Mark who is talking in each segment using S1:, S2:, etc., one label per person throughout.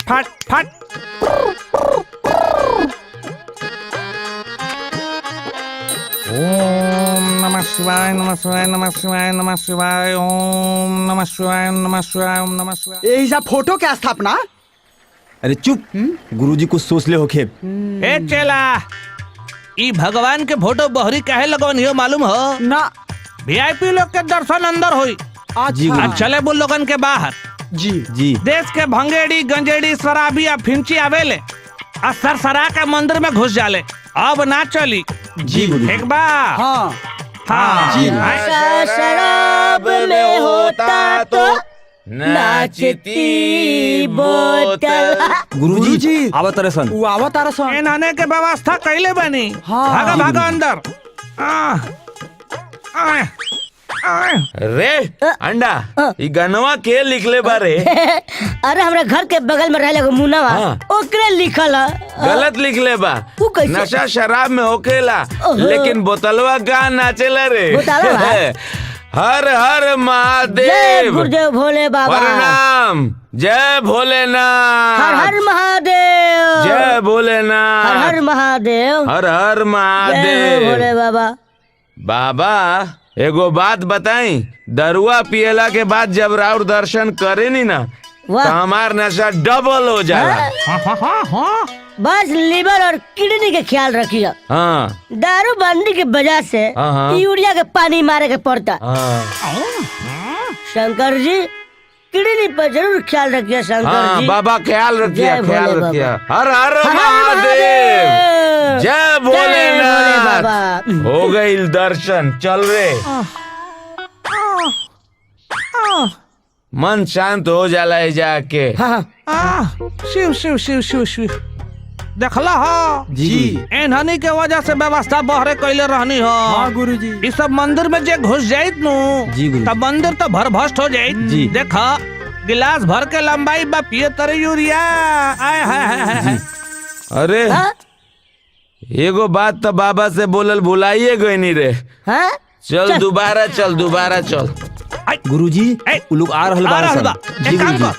S1: फट फट। ओम नमः शिवाय नमः शिवाय नमः शिवाय नमः शिवाय ओम नमः शिवाय नमः शिवाय ओम नमः शिवाय।
S2: ऐसा फोटो क्या स्थापना?
S3: अरे चुप, गुरुजी कुछ सोच ले होखे।
S1: ए चेला, ई भगवान के फोटो बहरी काहे लगवन हो मालूम हो?
S2: ना
S1: वीआईपी लोग के दर्शन अंदर होई।
S3: जी गुरुजी।
S1: चले बुल लोगन के बाहर।
S2: जी
S3: जी
S1: देश के भंगेड़ी गंजेड़ी शराबी आ फिंची आवेले आ सरसरा के मंदिर में घुस जाले। अब ना चली।
S3: जी गुरुजी।
S1: एक बा
S2: हाँ
S1: हाँ
S3: जी।
S4: शराब में होता तो नाचती बोतल।
S3: गुरुजी आवत रहे सन।
S2: वो आवत आ रहा सन।
S1: नहाने के व्यवस्था कैले बनी।
S2: हाँ।
S1: भागा भागा अंदर।
S5: रे अंडा ई गनवा के लिखले बारे?
S4: अरे हमरा घर के बगल में रहले मुनावा
S5: हाँ।
S4: ओकरे लिखल है।
S5: गलत लिखले बा।
S4: ऊ कैसे?
S5: नशा शराब में होकेला लेकिन बोतलवा का नाचेला रे।
S4: बोतलवा?
S5: हर हर
S4: जय
S5: महादेव।
S4: गुरुदेव भोले बाबा।
S5: प्रणाम। जय भोलेनाथ।
S4: हर हर महादेव।
S5: जय भोलेनाथ।
S4: हर हर महादेव।
S5: हर हर
S4: जय हो
S5: महादेव।
S4: भोले बाबा।
S5: बाबा एगो बात बताई, दरुआ पियला के बाद जब राउर दर्शन करे नी ना
S4: वाह।
S5: तो हमार नशा डबल हो जाला।
S4: बस लीवर और किडनी के ख्याल रखिए।
S5: हाँ
S4: दारू बंदी के वजह से
S5: हाँ।
S4: यूरिया के पानी मारे के पड़ता।
S5: हाँ
S4: शंकर जी किडनी पर जरूर ख्याल रखिए शंकर
S5: हाँ
S4: जी।
S5: बाबा ख्याल रखिया
S4: जय
S5: ख्याल
S4: भोले
S5: रखिया।
S4: बाबा।
S5: हर हर
S4: हर हर
S5: महादेव।
S4: महादेव।
S5: जय
S4: भोले
S5: भोलेनाथ।
S4: बाबा।
S5: हो गई दर्शन। चल रे, मन शांत हो जाला है जाके।
S4: हाँ
S1: शिव शिव शिव शिव शिव। देखला हो
S3: जी
S1: एनहनी के वजह से व्यवस्था बहरे कैले रहनी हो।
S2: हाँ गुरुजी।
S1: ई सब मंदिर में जे घुस जाइत नु
S3: जी गुरु।
S1: तब मंदिर तो भरभस्ट हो जाइत।
S3: जी।
S1: देखा गिलास भर के लंबाई बा पिए तरे यूरिया। आय हाय।
S5: अरे
S4: हाँ?
S5: एगो बात तो बाबा से बोलल भुलाइए गई नी रे।
S4: हाँ?
S5: चल दोबारा चल।
S3: गुरुजी
S1: ए,
S3: उ लोग आ रहल
S1: आ
S3: बारह
S1: रहल बा।
S3: सन। जी
S1: एक काम
S3: गुरुजी।
S1: कर,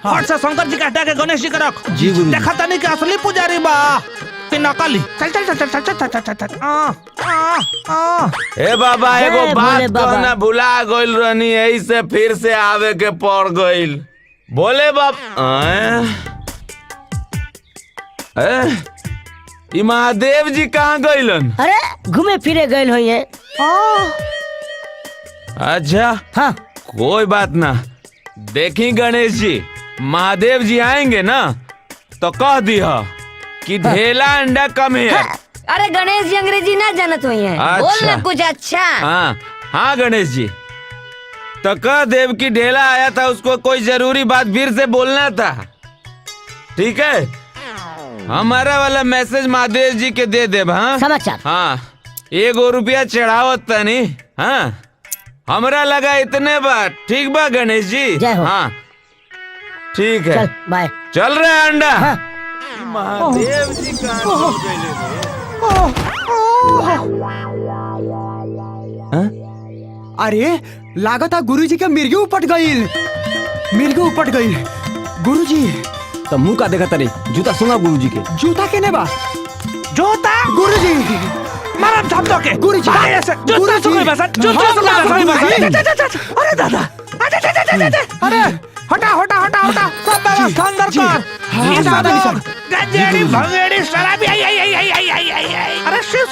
S1: हट से शंकर जी के हटा के गणेश जी के रख।
S3: जी गुरुजी।
S1: देखा तनी के असली पुजारी बा कि नकली। चल चल चल चल चल चल चल चल।
S5: ए बाबा
S4: जय
S5: एगो
S4: भोले
S5: बात
S4: बाबा।
S5: कहना भुला गइल रहनी, यही से फिर से आवे के पड़ गइल। बोले बाप ई महादेव जी कहाँ गइलन?
S4: अरे घूमे फिरे गए हुई है।
S5: अच्छा
S4: हाँ
S5: कोई बात ना। देखी गणेश जी, महादेव जी आएंगे ना तो कह दिया कि ढेला अंडा कम है।
S4: अरे गणेश जी अंग्रेजी ना जानत हुई है।
S5: अच्छा।
S4: बोलना कुछ अच्छा।
S5: हाँ गणेश जी, तो कह देव की ढेला आया था, उसको कोई जरूरी बात फिर से बोलना था। ठीक है, हमारा वाला मैसेज महादेव जी के दे देव। हाँ
S4: समाचार।
S5: हाँ 1 रुपया चढ़ावत तनी। हाँ हमरा लगा इतने बात। ठीक बा गणेश जी।
S4: जय हो।
S5: हाँ ठीक है,
S4: चल बाय।
S5: चल रहे अंडा।
S4: हाँ।
S5: महादेव जी कहाँ घुस गइले रे?
S2: अरे लागता गुरुजी के मिर्गी उपट गईल। गुरुजी
S3: तो मुंह का देखा तरे जूता सुंगा गुरुजी के।
S2: जूता केने बा?
S1: जूता
S2: गुरुजी
S1: मारा धमधो के।
S2: गुरुजी।
S1: भाग ऐसे। जूता
S2: गुरुजी।
S1: सुंघी बसन। जूता
S2: हाँ,
S1: सुंघी बसन।
S2: गुरुजी।
S1: अरे दादा। अरे हटा। सब व्यवस्था अंदर
S2: जी।
S1: कर।
S2: हाँ,
S1: ये सब
S2: सादा
S1: लोग
S2: निशान।
S1: गंजेड़ी भंगेड़ी शराबी आई। अरे शिव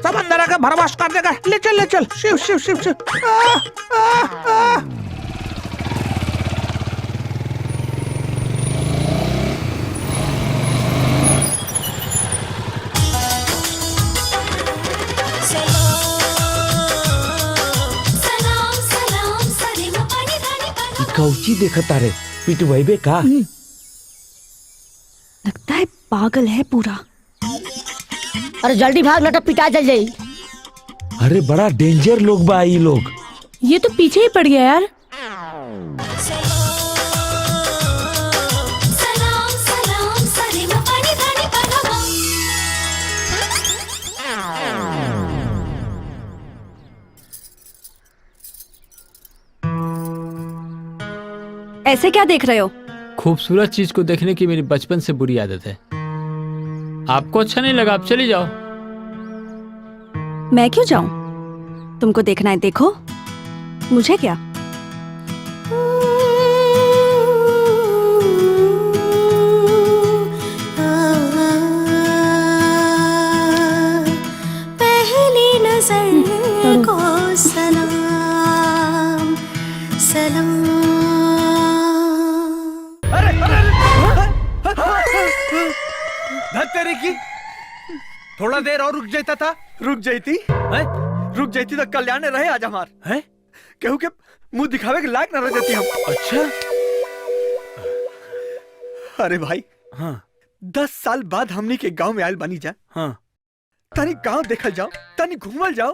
S1: सब अंदर आके भरवास कर देगा। ले चल शिव। आ।
S5: कौची देखता रे? पिटवाइबे का?
S6: लगता है पागल है पूरा।
S4: अरे जल्दी भाग, ना तो पिटा जल जाई।
S5: अरे बड़ा डेंजर लोग बा ई लोग।
S6: ये तो पीछे ही पड़ गया यार। ऐसे क्या देख रहे हो?
S7: खूबसूरत चीज को देखने की मेरी बचपन से बुरी आदत है। आपको अच्छा नहीं लगा, आप चली जाओ।
S8: मैं क्यों जाऊं? तुमको देखना है देखो, मुझे क्या।
S9: पहली नजर को सलाम सलाम।
S2: तेरे की थोड़ा देर और रुक जाता था, रुक जाती है, रुक जाती तो कल्याण रहे आज हमार है, कहूँ के मुंह दिखावे के लायक न रह जाती हम। अच्छा अरे भाई, हाँ 10 साल बाद हमनी के गांव में आयल बनी जा। हाँ तनी गांव देखल जाओ, तनी घूमल जाओ।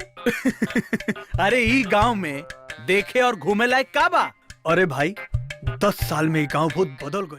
S2: अरे ई गांव में देखे और घूमे लायक का बा? अरे भाई 10 साल में गांव बहुत बदल गई।